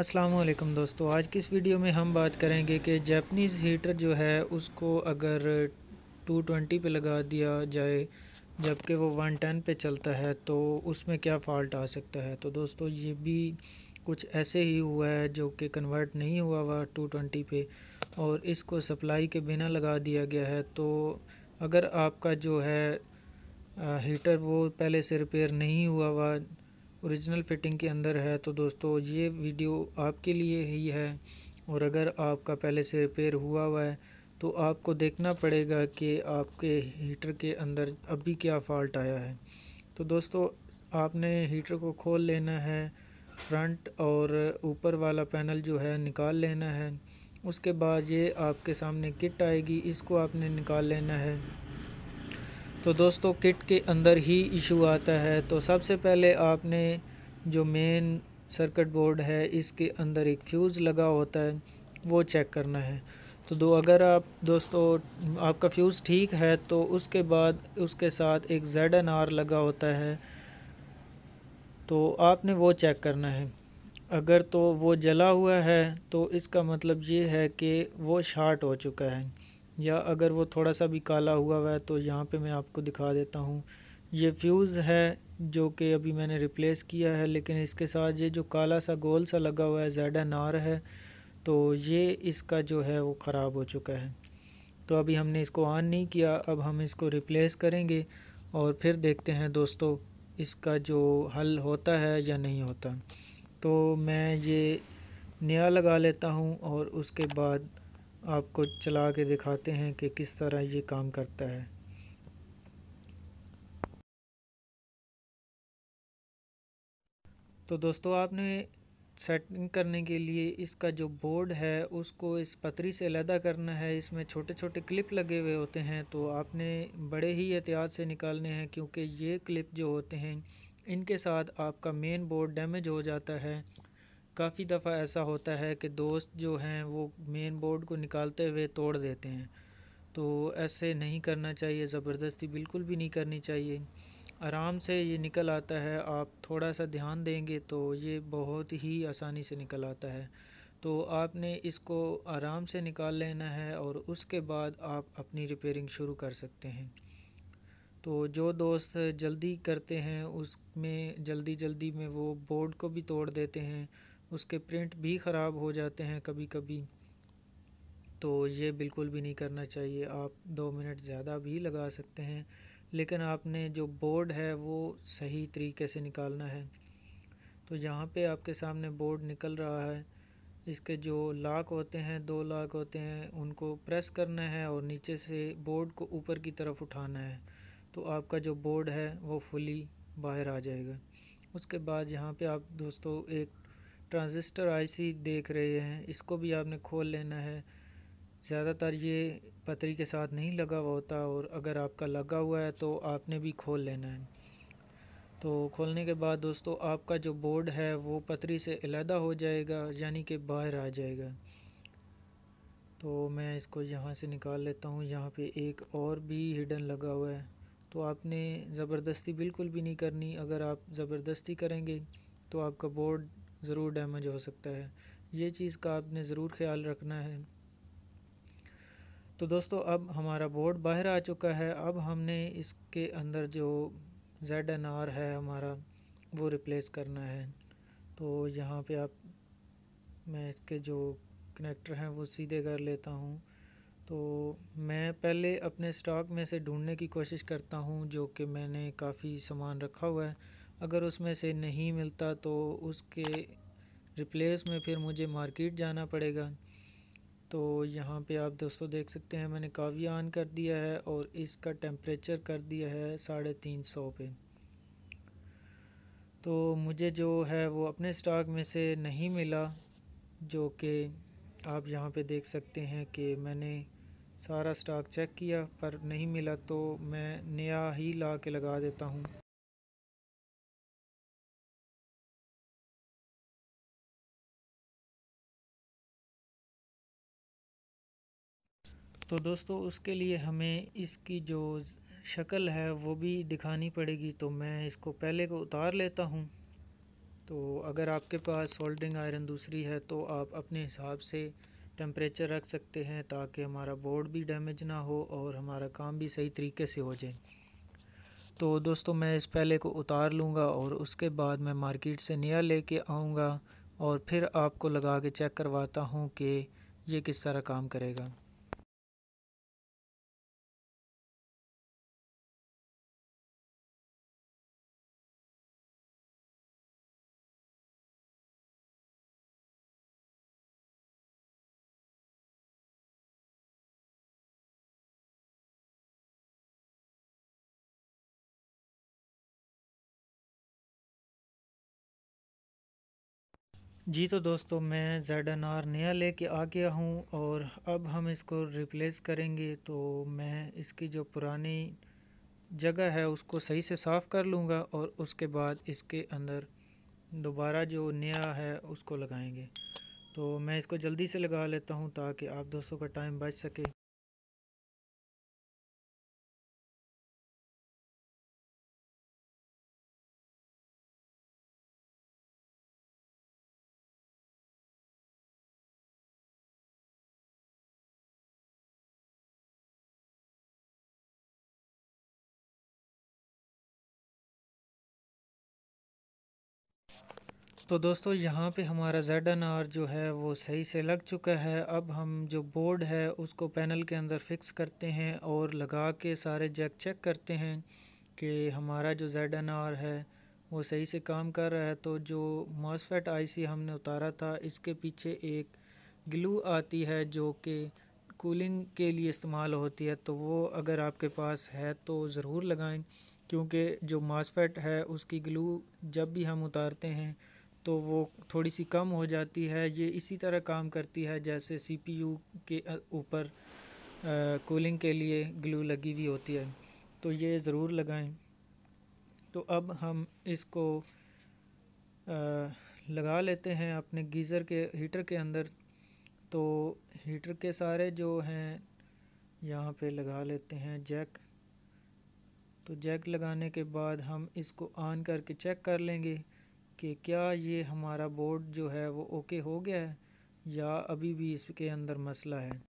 अस्सलाम वालेकुम दोस्तों। आज की इस वीडियो में हम बात करेंगे कि जापानीज़ हीटर जो है उसको अगर 220 पे लगा दिया जाए जबकि वो 110 पे चलता है तो उसमें क्या फ़ॉल्ट आ सकता है। तो दोस्तों ये भी कुछ ऐसे ही हुआ है जो कि कन्वर्ट नहीं हुआ हुआ 220 पे और इसको सप्लाई के बिना लगा दिया गया है। तो अगर आपका जो है हीटर वो पहले से रिपेयर नहीं हुआ हुआ ओरिजिनल फिटिंग के अंदर है तो दोस्तों ये वीडियो आपके लिए ही है। और अगर आपका पहले से रिपेयर हुआ हुआ है तो आपको देखना पड़ेगा कि आपके हीटर के अंदर अभी क्या फ़ॉल्ट आया है। तो दोस्तों आपने हीटर को खोल लेना है, फ्रंट और ऊपर वाला पैनल जो है निकाल लेना है। उसके बाद ये आपके सामने किट आएगी, इसको आपने निकाल लेना है। तो दोस्तों किट के अंदर ही इशू आता है। तो सबसे पहले आपने जो मेन सर्किट बोर्ड है इसके अंदर एक फ्यूज़ लगा होता है वो चेक करना है। तो अगर आप दोस्तों आपका फ्यूज़ ठीक है तो उसके बाद उसके साथ एक ZNR लगा होता है तो आपने वो चेक करना है। अगर तो वो जला हुआ है तो इसका मतलब ये है कि वो शार्ट हो चुका है, या अगर वो थोड़ा सा भी काला हुआ है तो यहाँ पे मैं आपको दिखा देता हूँ। ये फ्यूज़ है जो कि अभी मैंने रिप्लेस किया है, लेकिन इसके साथ ये जो काला सा गोल सा लगा हुआ है ZNR है, तो ये इसका जो है वो ख़राब हो चुका है। तो अभी हमने इसको ऑन नहीं किया, अब हम इसको रिप्लेस करेंगे और फिर देखते हैं दोस्तों इसका जो हल होता है या नहीं होता। तो मैं ये नया लगा लेता हूँ और उसके बाद आपको चला के दिखाते हैं कि किस तरह ये काम करता है। तो दोस्तों आपने सेटिंग करने के लिए इसका जो बोर्ड है उसको इस पतरी से अलहदा करना है। इसमें छोटे छोटे क्लिप लगे हुए होते हैं तो आपने बड़े ही एहतियात से निकालने हैं, क्योंकि ये क्लिप जो होते हैं इनके साथ आपका मेन बोर्ड डैमेज हो जाता है। काफ़ी दफ़ा ऐसा होता है कि दोस्त जो हैं वो मेन बोर्ड को निकालते हुए तोड़ देते हैं। तो ऐसे नहीं करना चाहिए, ज़बरदस्ती बिल्कुल भी नहीं करनी चाहिए। आराम से ये निकल आता है, आप थोड़ा सा ध्यान देंगे तो ये बहुत ही आसानी से निकल आता है। तो आपने इसको आराम से निकाल लेना है और उसके बाद आप अपनी रिपेयरिंग शुरू कर सकते हैं। तो जो दोस्त जल्दी करते हैं उसमें जल्दी जल्दी में वो बोर्ड को भी तोड़ देते हैं, उसके प्रिंट भी ख़राब हो जाते हैं कभी कभी। तो ये बिल्कुल भी नहीं करना चाहिए। आप 2 मिनट ज़्यादा भी लगा सकते हैं, लेकिन आपने जो बोर्ड है वो सही तरीके से निकालना है। तो यहाँ पे आपके सामने बोर्ड निकल रहा है। इसके जो लॉक होते हैं, 2 लॉक होते हैं, उनको प्रेस करना है और नीचे से बोर्ड को ऊपर की तरफ उठाना है तो आपका जो बोर्ड है वो फुली बाहर आ जाएगा। उसके बाद यहाँ पे आप दोस्तों एक ट्रांजिस्टर आईसी देख रहे हैं, इसको भी आपने खोल लेना है। ज़्यादातर ये पतरी के साथ नहीं लगा हुआ होता और अगर आपका लगा हुआ है तो आपने भी खोल लेना है। तो खोलने के बाद दोस्तों आपका जो बोर्ड है वो पतरी से अलहदा हो जाएगा, यानी कि बाहर आ जाएगा। तो मैं इसको यहाँ से निकाल लेता हूँ। यहाँ पे एक और भी हिडन लगा हुआ है। तो आपने ज़बरदस्ती बिल्कुल भी नहीं करनी, अगर आप ज़बरदस्ती करेंगे तो आपका बोर्ड ज़रूर डैमेज हो सकता है। ये चीज़ का आपने ज़रूर ख्याल रखना है। तो दोस्तों अब हमारा बोर्ड बाहर आ चुका है। अब हमने इसके अंदर जो ZNR है हमारा वो रिप्लेस करना है। तो यहाँ पे आप मैं इसके जो कनेक्टर हैं वो सीधे कर लेता हूँ। तो मैं पहले अपने स्टॉक में से ढूंढने की कोशिश करता हूँ, जो कि मैंने काफ़ी सामान रखा हुआ है। अगर उसमें से नहीं मिलता तो उसके रिप्लेस में फिर मुझे मार्केट जाना पड़ेगा। तो यहाँ पे आप दोस्तों देख सकते हैं मैंने काफ़ी ऑन कर दिया है और इसका टेम्परेचर कर दिया है 350 पे। तो मुझे जो है वो अपने स्टॉक में से नहीं मिला, जो कि आप यहाँ पे देख सकते हैं कि मैंने सारा स्टॉक चेक किया पर नहीं मिला, तो मैं नया ही ला के लगा देता हूँ। तो दोस्तों उसके लिए हमें इसकी जो शक्ल है वो भी दिखानी पड़ेगी। तो मैं इसको पहले को उतार लेता हूँ। तो अगर आपके पास सोल्डरिंग आयरन दूसरी है तो आप अपने हिसाब से टेम्परेचर रख सकते हैं ताकि हमारा बोर्ड भी डैमेज ना हो और हमारा काम भी सही तरीके से हो जाए। तो दोस्तों मैं इस पहले को उतार लूँगा और उसके बाद मैं मार्केट से नया लेके आऊँगा और फिर आपको लगा के चेक करवाता हूँ कि ये किस तरह काम करेगा। जी तो दोस्तों मैं ZNR नया लेके आ गया हूँ और अब हम इसको रिप्लेस करेंगे। तो मैं इसकी जो पुरानी जगह है उसको सही से साफ़ कर लूँगा और उसके बाद इसके अंदर दोबारा जो नया है उसको लगाएंगे। तो मैं इसको जल्दी से लगा लेता हूँ ताकि आप दोस्तों का टाइम बच सके। तो दोस्तों यहाँ पे हमारा ZNR जो है वो सही से लग चुका है। अब हम जो बोर्ड है उसको पैनल के अंदर फिक्स करते हैं और लगा के सारे जैक चेक करते हैं कि हमारा जो ZNR है वो सही से काम कर रहा है। तो जो MOSFET IC हमने उतारा था इसके पीछे एक ग्लू आती है जो कि कूलिंग के लिए इस्तेमाल होती है, तो वो अगर आपके पास है तो ज़रूर लगाएं क्योंकि जो MOSFET है उसकी ग्लू जब भी हम उतारते हैं तो वो थोड़ी सी कम हो जाती है। ये इसी तरह काम करती है जैसे CPU के ऊपर कूलिंग के लिए ग्लू लगी हुई होती है, तो ये ज़रूर लगाएं। तो अब हम इसको लगा लेते हैं अपने गीज़र के हीटर के अंदर। तो हीटर के सारे जो हैं यहाँ पे लगा लेते हैं जैक। तो जैक लगाने के बाद हम इसको ऑन करके चेक कर लेंगे कि क्या ये हमारा बोर्ड जो है वो ओके हो गया है या अभी भी इसके अंदर मसला है।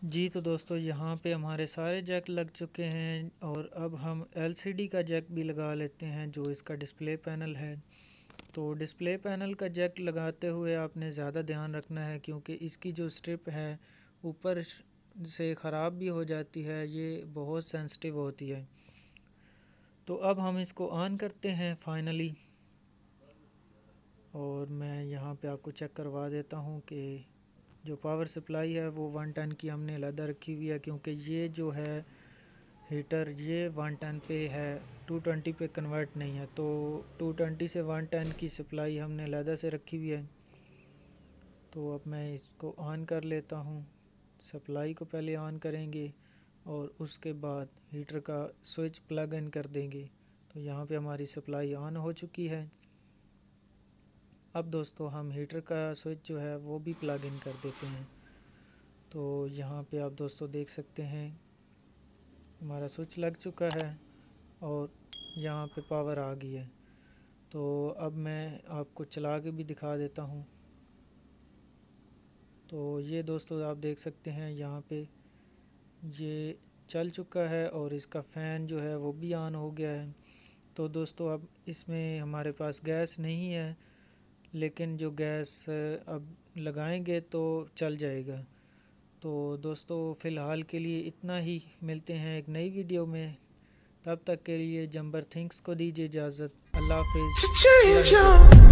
जी तो दोस्तों यहाँ पे हमारे सारे जैक लग चुके हैं और अब हम LCD का जैक भी लगा लेते हैं जो इसका डिस्प्ले पैनल है। तो डिस्प्ले पैनल का जैक लगाते हुए आपने ज़्यादा ध्यान रखना है क्योंकि इसकी जो स्ट्रिप है ऊपर से ख़राब भी हो जाती है, ये बहुत सेंसिटिव होती है। तो अब हम इसको ऑन करते हैं फाइनली और मैं यहाँ पे आपको चेक करवा देता हूँ कि जो पावर सप्लाई है वो 110 की हमने अलग रखी हुई है क्योंकि ये जो है हीटर ये 110 पे है, 220 पे कन्वर्ट नहीं है। तो 220 से 110 की सप्लाई हमने अलग से रखी हुई है। तो अब मैं इसको ऑन कर लेता हूँ। सप्लाई को पहले ऑन करेंगे और उसके बाद हीटर का स्विच प्लग इन कर देंगे। तो यहाँ पे हमारी सप्लाई ऑन हो चुकी है। अब दोस्तों हम हीटर का स्विच जो है वो भी प्लग इन कर देते हैं। तो यहाँ पे आप दोस्तों देख सकते हैं हमारा स्विच लग चुका है और यहाँ पे पावर आ गई है। तो अब मैं आपको चला के भी दिखा देता हूँ। तो ये दोस्तों आप देख सकते हैं यहाँ पे ये चल चुका है और इसका फ़ैन जो है वो भी ऑन हो गया है। तो दोस्तों अब इसमें हमारे पास गैस नहीं है, लेकिन जो गैस अब लगाएंगे तो चल जाएगा। तो दोस्तों फ़िलहाल के लिए इतना ही, मिलते हैं एक नई वीडियो में। तब तक के लिए जंबर थिंक्स को दीजिए इजाज़त। अल्लाह हाफिज़।